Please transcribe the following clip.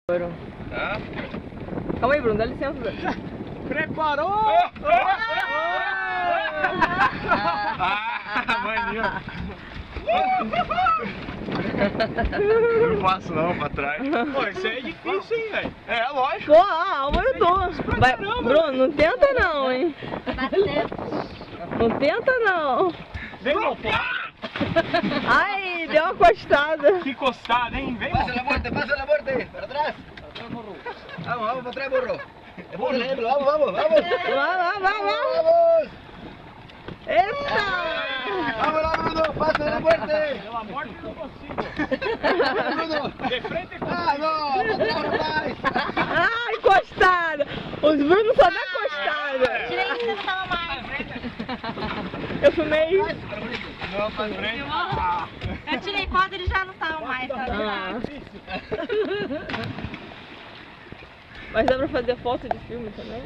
Tá? Calma aí, Bruno, dá licença. Preparou! Maninho. Não faço não, pra trás. Pô, isso aí é difícil, hein, velho? É, lógico. Pô, a alma eu tô. Vai, Bruno, não tenta não, hein? Não tenta não. Vem, meu pô. Ai, deu uma costada. Que costada, hein? Vem, Pasa la muerte, para atrás. Vamos, vamos para atrás, burro. Vamos, vamos, vamos. Vai. Vamos. Eita! Vamos lá, Bruno, pasa la muerte. Pela morte que eu consigo. Bruno. De frente e Ah, não, para trás, rapaz. Ai, costada. Os Bruno só dá costada. Tirei que você não tava mais. Eu fumei. Não, pra frente. Eu tirei foto e ele já não tava mais. Ah. Mas dá pra fazer foto de filme também?